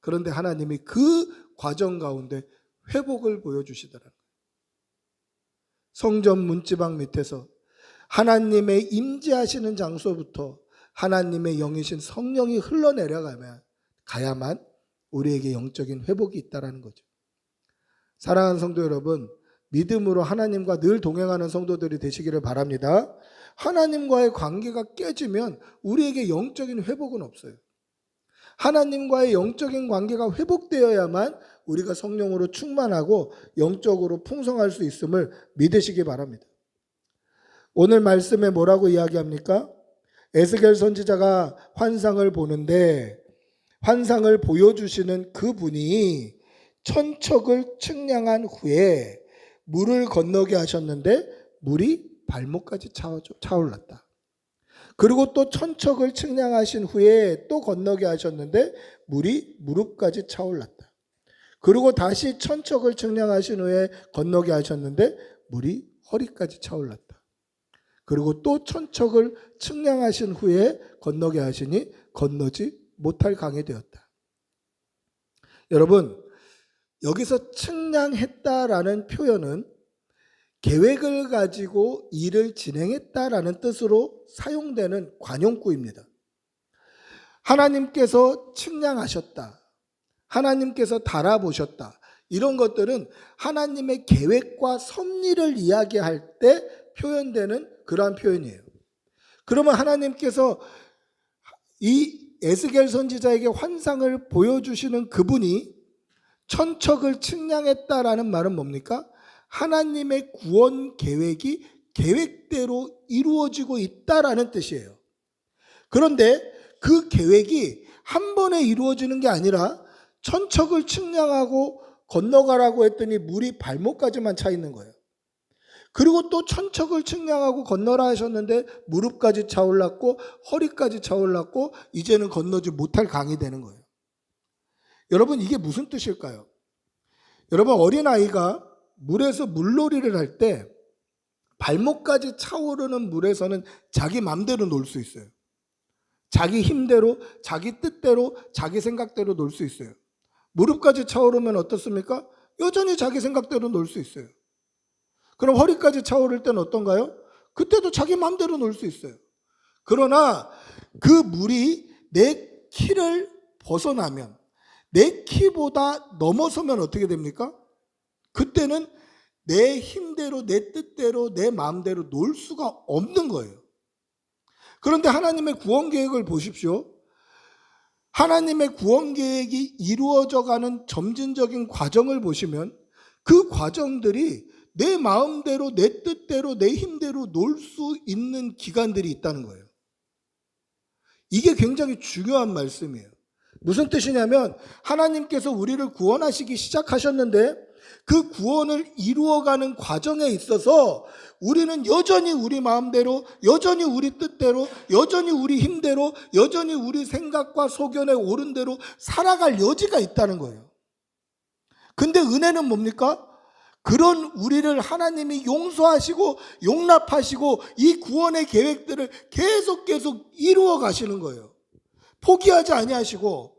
그런데 하나님이 그 과정 가운데 회복을 보여주시더라고요. 성전 문지방 밑에서 하나님의 임재하시는 장소부터 하나님의 영이신 성령이 가야만 우리에게 영적인 회복이 있다는 거죠. 사랑하는 성도 여러분, 믿음으로 하나님과 늘 동행하는 성도들이 되시기를 바랍니다. 하나님과의 관계가 깨지면 우리에게 영적인 회복은 없어요. 하나님과의 영적인 관계가 회복되어야만 우리가 성령으로 충만하고 영적으로 풍성할 수 있음을 믿으시기 바랍니다. 오늘 말씀에 뭐라고 이야기합니까? 에스겔 선지자가 환상을 보는데 환상을 보여주시는 그분이 천척을 측량한 후에 물을 건너게 하셨는데 물이 발목까지 차올랐다. 그리고 또 천척을 측량하신 후에 또 건너게 하셨는데 물이 무릎까지 차올랐다. 그리고 다시 천척을 측량하신 후에 건너게 하셨는데 물이 허리까지 차올랐다. 그리고 또 천척을 측량하신 후에 건너게 하시니 건너지 못할 강이 되었다. 여러분, 여기서 측량했다라는 표현은 계획을 가지고 일을 진행했다라는 뜻으로 사용되는 관용구입니다. 하나님께서 측량하셨다, 하나님께서 달아보셨다, 이런 것들은 하나님의 계획과 섭리를 이야기할 때 표현되는 그러한 표현이에요. 그러면 하나님께서 이 에스겔 선지자에게 환상을 보여주시는 그분이 천척을 측량했다라는 말은 뭡니까? 하나님의 구원 계획이 계획대로 이루어지고 있다라는 뜻이에요. 그런데 그 계획이 한 번에 이루어지는 게 아니라 천척을 측량하고 건너가라고 했더니 물이 발목까지만 차 있는 거예요. 그리고 또 천척을 측량하고 건너라 하셨는데 무릎까지 차올랐고 허리까지 차올랐고 이제는 건너지 못할 강이 되는 거예요. 여러분, 이게 무슨 뜻일까요? 여러분, 어린아이가 물에서 물놀이를 할 때 발목까지 차오르는 물에서는 자기 맘대로 놀 수 있어요. 자기 힘대로, 자기 뜻대로, 자기 생각대로 놀 수 있어요. 무릎까지 차오르면 어떻습니까? 여전히 자기 생각대로 놀 수 있어요. 그럼 허리까지 차오를 때는 어떤가요? 그때도 자기 맘대로 놀 수 있어요. 그러나 그 물이 내 키를 벗어나면, 내 키보다 넘어서면 어떻게 됩니까? 그때는 내 힘대로, 내 뜻대로, 내 마음대로 놀 수가 없는 거예요. 그런데 하나님의 구원 계획을 보십시오. 하나님의 구원 계획이 이루어져가는 점진적인 과정을 보시면 그 과정들이 내 마음대로, 내 뜻대로, 내 힘대로 놀 수 있는 기간들이 있다는 거예요. 이게 굉장히 중요한 말씀이에요. 무슨 뜻이냐면 하나님께서 우리를 구원하시기 시작하셨는데 그 구원을 이루어가는 과정에 있어서 우리는 여전히 우리 마음대로, 여전히 우리 뜻대로, 여전히 우리 힘대로, 여전히 우리 생각과 소견에 옳은 대로 살아갈 여지가 있다는 거예요. 근데 은혜는 뭡니까? 그런 우리를 하나님이 용서하시고 용납하시고 이 구원의 계획들을 계속 이루어 가시는 거예요. 포기하지 아니하시고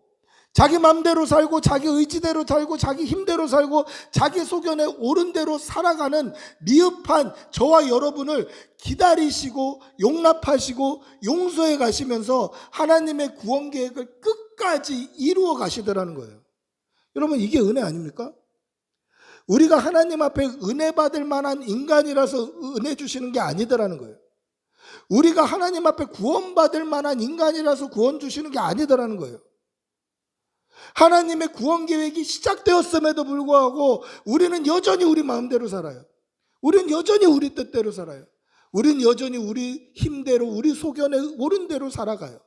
자기 맘대로 살고 자기 의지대로 살고 자기 힘대로 살고 자기 소견에 옳은 대로 살아가는 미흡한 저와 여러분을 기다리시고 용납하시고 용서해 가시면서 하나님의 구원 계획을 끝까지 이루어 가시더라는 거예요. 여러분, 이게 은혜 아닙니까? 우리가 하나님 앞에 은혜 받을 만한 인간이라서 은혜 주시는 게 아니더라는 거예요. 우리가 하나님 앞에 구원받을 만한 인간이라서 구원 주시는 게 아니더라는 거예요. 하나님의 구원 계획이 시작되었음에도 불구하고 우리는 여전히 우리 마음대로 살아요. 우리는 여전히 우리 뜻대로 살아요. 우리는 여전히 우리 힘대로, 우리 소견에 옳은 대로 살아가요.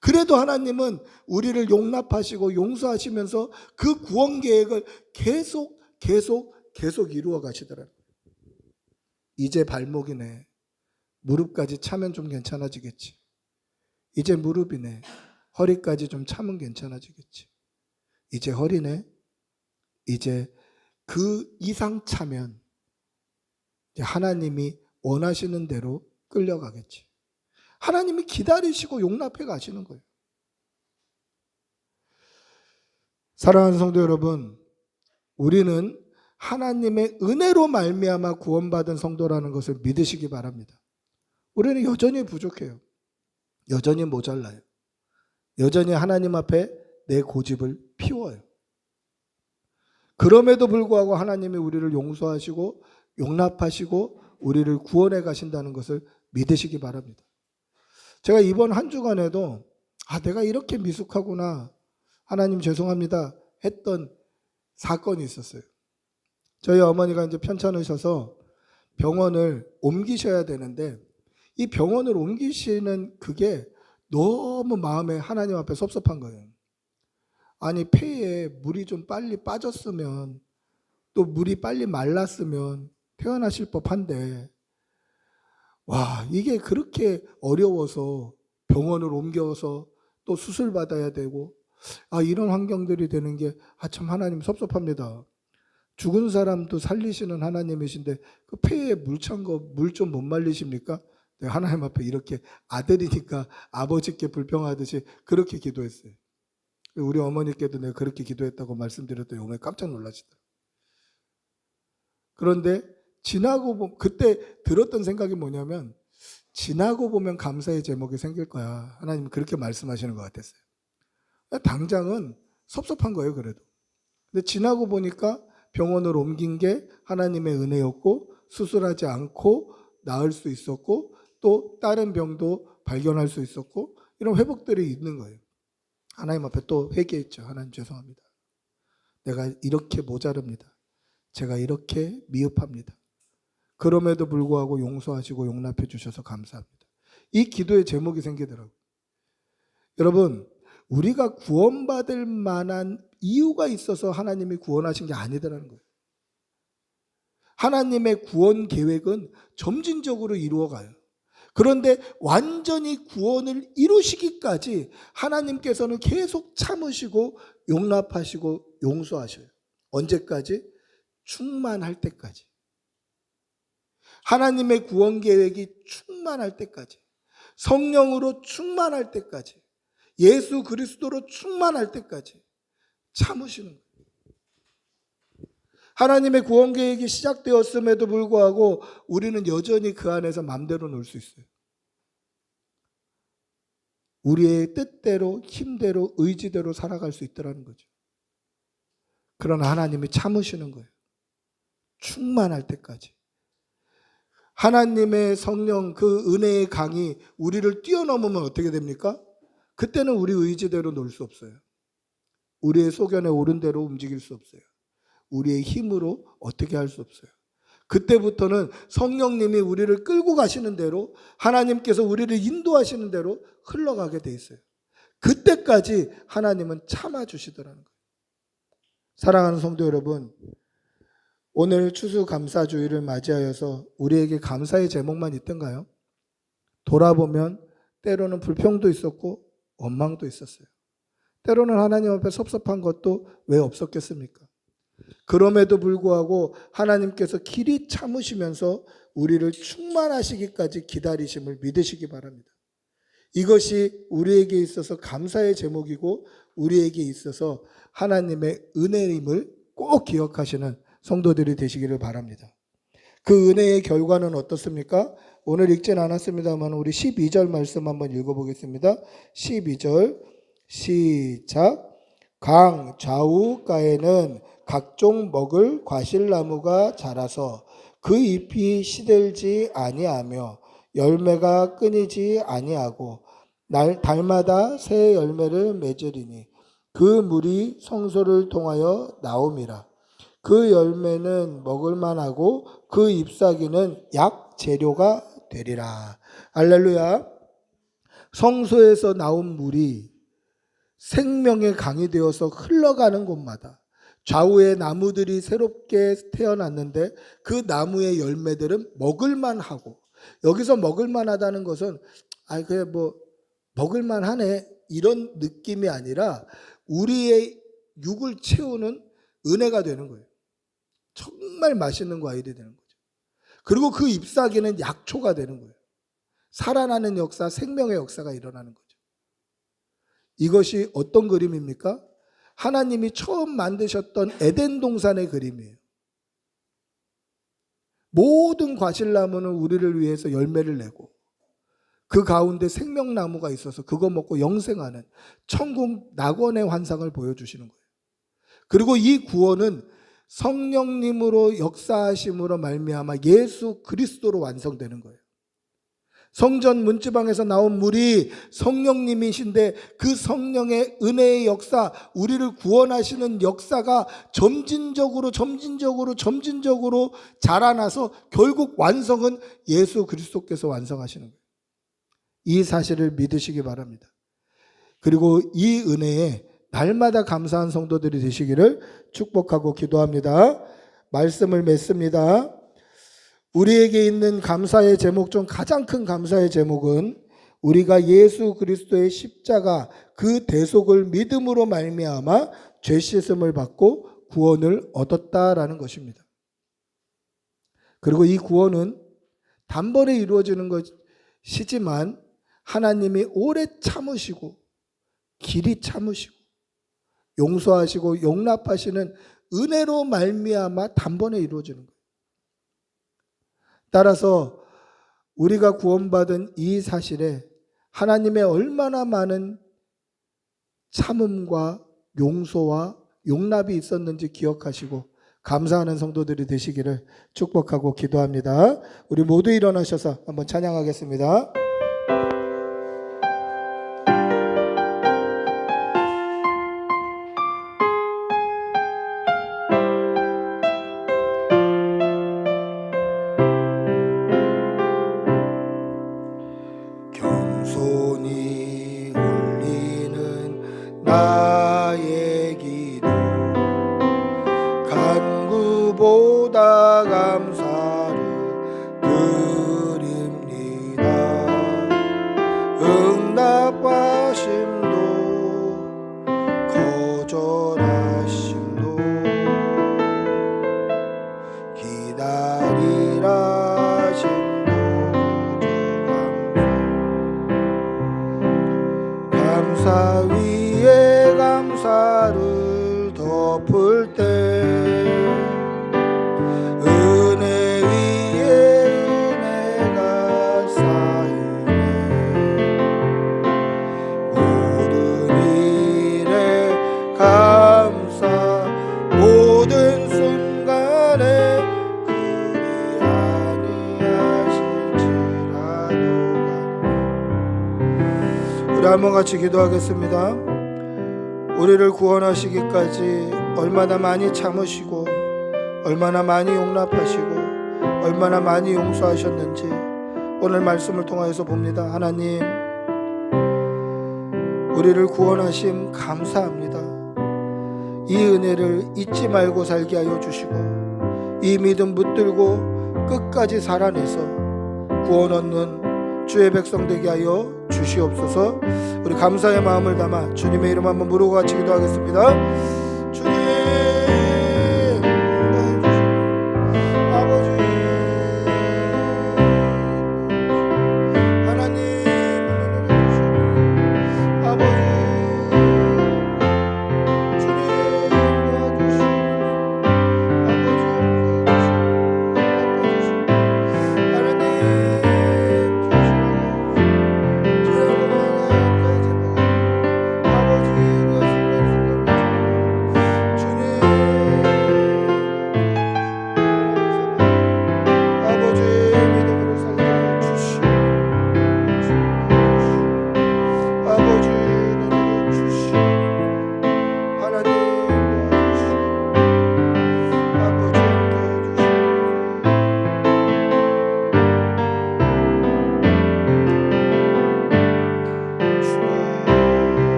그래도 하나님은 우리를 용납하시고 용서하시면서 그 구원 계획을 계속 이루어 가시더라고요. 이제 발목이네. 무릎까지 차면 좀 괜찮아지겠지. 이제 무릎이네. 허리까지 좀 차면 괜찮아지겠지. 이제 허리네. 이제 그 이상 차면 이제 하나님이 원하시는 대로 끌려가겠지. 하나님이 기다리시고 용납해 가시는 거예요. 사랑하는 성도 여러분, 우리는 하나님의 은혜로 말미암아 구원받은 성도라는 것을 믿으시기 바랍니다. 우리는 여전히 부족해요. 여전히 모자라요. 여전히 하나님 앞에 내 고집을 피워요. 그럼에도 불구하고 하나님이 우리를 용서하시고 용납하시고 우리를 구원해 가신다는 것을 믿으시기 바랍니다. 제가 이번 한 주간에도 내가 이렇게 미숙하구나, 하나님 죄송합니다 했던 사건이 있었어요. 저희 어머니가 이제 편찮으셔서 병원을 옮기셔야 되는데 이 병원을 옮기시는 그게 너무 마음에 하나님 앞에 섭섭한 거예요. 아니, 폐에 물이 좀 빨리 빠졌으면, 또 물이 빨리 말랐으면 퇴원하실 법한데, 와, 이게 그렇게 어려워서 병원을 옮겨서 또 수술 받아야 되고, 이런 환경들이 되는 게 참 하나님 섭섭합니다. 죽은 사람도 살리시는 하나님이신데 그 폐에 물 찬 거 물 좀 못 말리십니까? 내가 하나님 앞에 이렇게 아들이니까 아버지께 불평하듯이 그렇게 기도했어요. 우리 어머니께도 내가 그렇게 기도했다고 말씀드렸더니 어머니 깜짝 놀라시더라고요. 그런데 그때 들었던 생각이 뭐냐면, 지나고 보면 감사의 제목이 생길 거야. 하나님 그렇게 말씀하시는 것 같았어요. 당장은 섭섭한 거예요, 그래도. 근데 지나고 보니까 병원을 옮긴 게 하나님의 은혜였고, 수술하지 않고 나을 수 있었고, 또 다른 병도 발견할 수 있었고, 이런 회복들이 있는 거예요. 하나님 앞에 또 회개했죠. 하나님 죄송합니다. 내가 이렇게 모자릅니다. 제가 이렇게 미흡합니다. 그럼에도 불구하고 용서하시고 용납해 주셔서 감사합니다. 이 기도의 제목이 생기더라고요. 여러분, 우리가 구원받을 만한 이유가 있어서 하나님이 구원하신 게 아니더라는 거예요. 하나님의 구원 계획은 점진적으로 이루어가요. 그런데 완전히 구원을 이루시기까지 하나님께서는 계속 참으시고 용납하시고 용서하셔요. 언제까지? 충만할 때까지. 하나님의 구원 계획이 충만할 때까지, 성령으로 충만할 때까지, 예수 그리스도로 충만할 때까지 참으시는 거예요. 하나님의 구원 계획이 시작되었음에도 불구하고 우리는 여전히 그 안에서 마음대로 놀 수 있어요. 우리의 뜻대로, 힘대로, 의지대로 살아갈 수 있다는 거죠. 그러나 하나님이 참으시는 거예요. 충만할 때까지. 하나님의 성령, 그 은혜의 강이 우리를 뛰어넘으면 어떻게 됩니까? 그때는 우리 의지대로 놀 수 없어요. 우리의 소견에 옳은 대로 움직일 수 없어요. 우리의 힘으로 어떻게 할 수 없어요. 그때부터는 성령님이 우리를 끌고 가시는 대로, 하나님께서 우리를 인도하시는 대로 흘러가게 돼 있어요. 그때까지 하나님은 참아주시더라는 거예요. 사랑하는 성도 여러분, 오늘 추수감사주의를 맞이하여서 우리에게 감사의 제목만 있던가요? 돌아보면 때로는 불평도 있었고 원망도 있었어요. 때로는 하나님 앞에 섭섭한 것도 왜 없었겠습니까? 그럼에도 불구하고 하나님께서 길이 참으시면서 우리를 충만하시기까지 기다리심을 믿으시기 바랍니다. 이것이 우리에게 있어서 감사의 제목이고 우리에게 있어서 하나님의 은혜임을 꼭 기억하시는 성도들이 되시기를 바랍니다. 그 은혜의 결과는 어떻습니까? 오늘 읽진 않았습니다만 우리 12절 말씀 한번 읽어보겠습니다. 12절 시작. 강 좌우가에는 각종 먹을 과실나무가 자라서 그 잎이 시들지 아니하며 열매가 끊이지 아니하고 달마다 새 열매를 맺으리니 그 물이 성소를 통하여 나옴이라. 그 열매는 먹을만하고 그 잎사귀는 약 재료가 되리라. 할렐루야. 성소에서 나온 물이 생명의 강이 되어서 흘러가는 곳마다 좌우의 나무들이 새롭게 태어났는데 그 나무의 열매들은 먹을만하고, 여기서 먹을만하다는 것은 그래 뭐 먹을만하네 이런 느낌이 아니라 우리의 육을 채우는 은혜가 되는 거예요. 정말 맛있는 과일이 되는 거죠. 그리고 그 잎사귀는 약초가 되는 거예요. 살아나는 역사, 생명의 역사가 일어나는 거죠. 이것이 어떤 그림입니까? 하나님이 처음 만드셨던 에덴 동산의 그림이에요. 모든 과실나무는 우리를 위해서 열매를 내고 그 가운데 생명나무가 있어서 그거 먹고 영생하는 천국 낙원의 환상을 보여주시는 거예요. 그리고 이 구원은 성령님으로 역사하심으로 말미암아 예수 그리스도로 완성되는 거예요. 성전 문지방에서 나온 물이 성령님이신데 그 성령의 은혜의 역사, 우리를 구원하시는 역사가 점진적으로 자라나서 결국 완성은 예수 그리스도께서 완성하시는 거예요. 이 사실을 믿으시기 바랍니다. 그리고 이 은혜에 날마다 감사한 성도들이 되시기를 축복하고 기도합니다. 말씀을 맺습니다. 우리에게 있는 감사의 제목 중 가장 큰 감사의 제목은 우리가 예수 그리스도의 십자가 그 대속을 믿음으로 말미암아 죄 씻음을 받고 구원을 얻었다라는 것입니다. 그리고 이 구원은 단번에 이루어지는 것이지만 하나님이 오래 참으시고 길이 참으시고 용서하시고 용납하시는 은혜로 말미암아 단번에 이루어지는 거예요. 따라서 우리가 구원받은 이 사실에 하나님의 얼마나 많은 참음과 용서와 용납이 있었는지 기억하시고 감사하는 성도들이 되시기를 축복하고 기도합니다. 우리 모두 일어나셔서 한번 찬양하겠습니다. 겸손히 올리는 나의 기도 간구보다 감사를 드립니다. 거절하심도 기다리라 심도 감사 위에 감사를 덮을 때 은혜 위에 은혜가 쌓이네 모든 일에 감사 모든 순간에 그리 아니하실지라도 우리 한번 같이 기도하겠습니다. 우리를 구원하시기까지 얼마나 많이 참으시고 얼마나 많이 용납하시고 얼마나 많이 용서하셨는지 오늘 말씀을 통하여서 봅니다. 하나님, 우리를 구원하심 감사합니다. 이 은혜를 잊지 말고 살게 하여 주시고 이 믿음 붙들고 끝까지 살아내서 구원 얻는 주의 백성 되게 하여 주시옵소서. 우리 감사의 마음을 담아 주님의 이름 한번 부르고 같이 기도하겠습니다. 주님, 아버지 하나님, 아버지 주님 도와주시옵소서. 아버지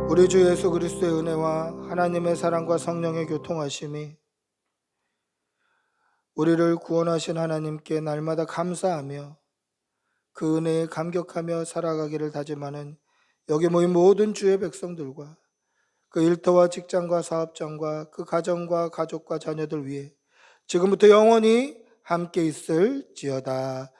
우리 주 예수 그리스도의 은혜와 하나님의 사랑과 성령의 교통하심이 우리를 구원하신 하나님께 날마다 감사하며 그 은혜에 감격하며 살아가기를 다짐하는 여기 모인 모든 주의 백성들과 그 일터와 직장과 사업장과 그 가정과 가족과 자녀들 위해 지금부터 영원히 함께 있을지어다.